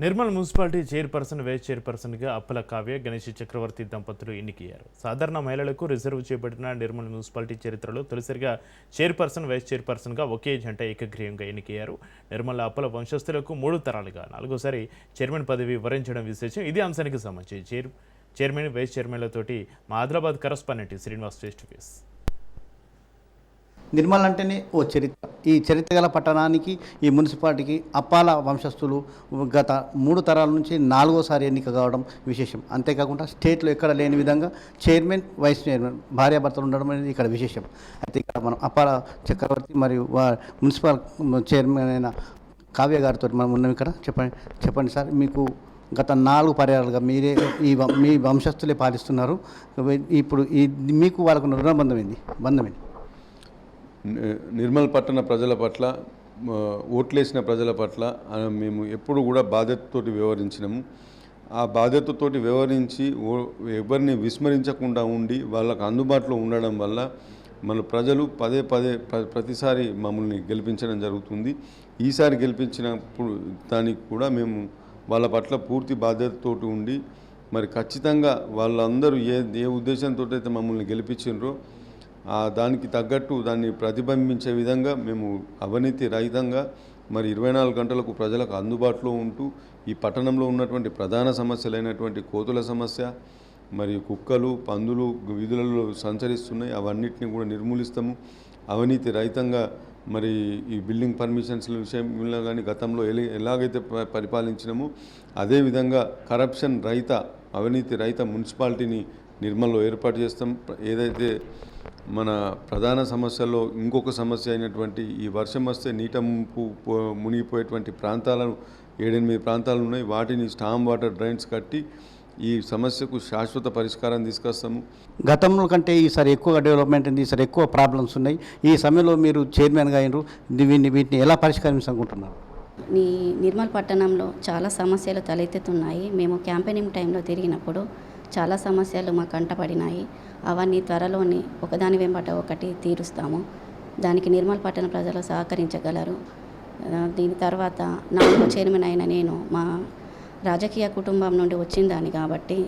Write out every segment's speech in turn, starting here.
Nirmal municipality chairperson vice చైర్పర్సన్గా అప్పల కావ్య గణేష్ చక్రవర్తి దంపతులు ఎన్నికయ్యారు. సాధారణ మహిళలకు రిజర్వ్ చేపట్టిన నిర్మల్ మున్సిపాలిటీ చరిత్రలో తొలిసారిగా చైర్పర్సన్ వైస్ చైర్పర్సన్గా ఒకే జంట ఏకగ్రీవంగా ఎన్నికయ్యారు. నిర్మల్ అప్పల వంశస్థులకు 3 తరాలుగా 4సారి చైర్మన్ పదవి వరించడం విశేషం. ఇదే అంశానికి సంబంధించి చైర్మన్ వైస్ చైర్మన్లతోటి మా Adilabad correspondent Srinivas face to face. Nirmal అంటేనే ఓ చరిత్ర. ఈ చరిత్ర గల పట్టణానికి ఈ మున్సిపాలిటీకి అప్పాల వంశస్థులు గత 3 తరాల నుంచి 4సారి ఎన్నిక కావడం విశేషం. అంతేకాకుండా స్టేట్లో ఎక్కడ లేని విధంగా చైర్మన్ వైస్ చైర్మన్ భార్యాభర్తలు ఉండడం అనేది ఇక్కడ విశేషం. అయితే ఇక్కడ మనం అప్పాల చక్రవర్తి మరియు మున్సిపల్ చైర్మన్ అయిన కావ్య గారితో మనం ఉన్నాం ఇక్కడ. చెప్పండి సార్, మీకు గత 4 పర్యాలుగా మీరే మీ వంశస్థులే పాలిస్తున్నారు. ఇప్పుడు మీకు వాళ్ళకున్న రుణబంధం ఏంది? నిర్మల్ పట్టణ ప్రజల పట్ల, ఓట్లేసిన ప్రజల పట్ల మేము ఎప్పుడు కూడా బాధ్యతతోటి వ్యవహరించినాము. ఆ బాధ్యతతోటి వ్యవహరించి ఎవరిని విస్మరించకుండా ఉండి వాళ్ళకు అందుబాటులో ఉండడం వల్ల మన ప్రజలు ప్రతిసారి మమ్మల్ని గెలిపించడం జరుగుతుంది. ఈసారి గెలిపించినప్పుడు దానికి కూడా మేము వాళ్ళ పట్ల పూర్తి బాధ్యతతోటి ఉండి మరి ఖచ్చితంగా వాళ్ళందరూ ఏ ఉద్దేశంతో అయితే మమ్మల్ని గెలిపించారో దానికి తగ్గట్టు దాన్ని ప్రతిబింబించే విధంగా మేము అవినీతి రహితంగా మరి 24 గంటలకు ప్రజలకు అందుబాటులో ఉంటూ ఈ పట్టణంలో ఉన్నటువంటి ప్రధాన సమస్యలైనటువంటి కోతుల సమస్య, మరి కుక్కలు పందులు వీధులలో సంచరిస్తున్నాయి, అవన్నిటిని కూడా నిర్మూలిస్తాము. అవినీతి రహితంగా మరి ఈ బిల్డింగ్ పర్మిషన్స్ విషయంలో కానీ గతంలో ఎలాగైతే పరిపాలించినామో అదేవిధంగా కరప్షన్ రహిత, అవినీతి రహిత మున్సిపాలిటీని నిర్మల్లో ఏర్పాటు చేస్తాం. ఏదైతే మన ప్రధాన సమస్యల్లో ఇంకొక సమస్య అయినటువంటి ఈ వర్షం వస్తే నీట మునిగిపోయేటువంటి ప్రాంతాలను 7-8 ప్రాంతాలు ఉన్నాయి. వాటిని స్టామ్ వాటర్ డ్రైన్స్ కట్టి ఈ సమస్యకు శాశ్వత పరిష్కారం తీసుకొస్తాము. గతంలో కంటే ఈసారి ఎక్కువ డెవలప్మెంట్ ఉంది, ఈసారి ఎక్కువ ప్రాబ్లమ్స్ ఉన్నాయి. ఈ సమయంలో మీరు చైర్మన్గా అయినారు, వీటిని ఎలా పరిష్కరించాలనుకుంటున్నారు? ఈ నిర్మల్ పట్టణంలో చాలా సమస్యలు తలెత్తుతున్నాయి. మేము క్యాంపెయినింగ్ టైంలో తిరిగినప్పుడు చాలా సమస్యలు మా కంటపడినాయి. అవన్నీ త్వరలోనే ఒకదాని వెంబట ఒకటి తీరుస్తాము. దానికి నిర్మల్ పట్టణ ప్రజలు సహకరించగలరు. దీని తర్వాత 4వ చైర్మన్ అయిన నేను మా రాజకీయ కుటుంబం నుండి వచ్చిందాన్ని కాబట్టి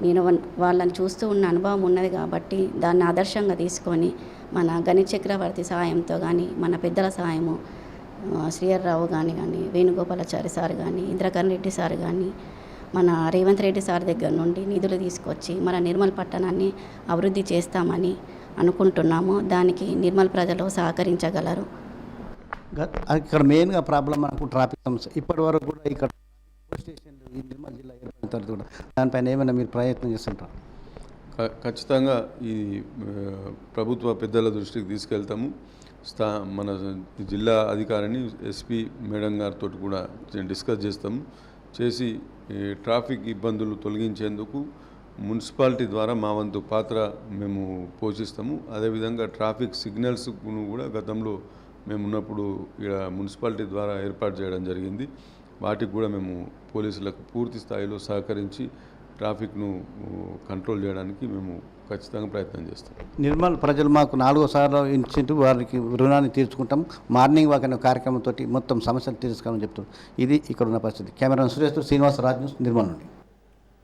నేను వాళ్ళని చూస్తూ ఉన్న అనుభవం ఉన్నది కాబట్టి దాన్ని ఆదర్శంగా తీసుకొని మన గణేష్ చక్రవర్తి సహాయంతో కానీ, మన పెద్దల సహాయము శ్రీహర్రావు కానీ వేణుగోపాలాచారి సార్ కానీ, ఇంద్రకరణ్ రెడ్డి సార్ కానీ, మన రేవంత్ రెడ్డి సార్ దగ్గర నుండి నిధులు తీసుకొచ్చి మన నిర్మల్ పట్టణాన్ని అభివృద్ధి చేస్తామని అనుకుంటున్నాము. దానికి నిర్మల్ ప్రజలు సహకరించగలరు. ఇక్కడ మెయిన్గా ప్రాబ్లం మనకు ట్రాఫిక్ సమస్య. ఇప్పటి వరకు కూడా ఇక్కడ స్టేషన్లు ఈ నిర్మల్ జిల్లా ఏర్పడిన తర్వాత కూడా దానిపైన ఏమైనా మీరు ప్రయత్నం చేస్తుంటారు? ఖచ్చితంగా ఈ ప్రభుత్వ పెద్దల దృష్టికి తీసుకెళ్తాము. మన జిల్లా అధికారిని ఎస్పీ మేడం గారితో కూడా డిస్కస్ చేసి ట్రాఫిక్ ఇబ్బందులు తొలగించేందుకు మున్సిపాలిటీ ద్వారా మా వంతు పాత్ర మేము పోషిస్తాము. అదేవిధంగా ట్రాఫిక్ సిగ్నల్స్ కూడా గతంలో మేము ఉన్నప్పుడు ఇక్కడ మున్సిపాలిటీ ద్వారా ఏర్పాటు చేయడం జరిగింది. వాటికి కూడా మేము పోలీసులకు పూర్తి స్థాయిలో సహకరించి ట్రాఫిక్ను కంట్రోల్ చేయడానికి మేము ఖచ్చితంగా ప్రయత్నం చేస్తాం. నిర్మల్ ప్రజలు మాకు 4సార్లు ఇచ్చింటూ వారికి రుణాన్ని తీర్చుకుంటాం. మార్నింగ్ వాక్ అనే కార్యక్రమంతో మొత్తం సమస్యలు తీర్చుకోవాలని చెప్తాం. ఇది ఇక్కడ ఉన్న పరిస్థితి. కెమెరా సురేష్, శ్రీనివాస్ రాజ్ న్యూస్, నిర్మల్ నుండి.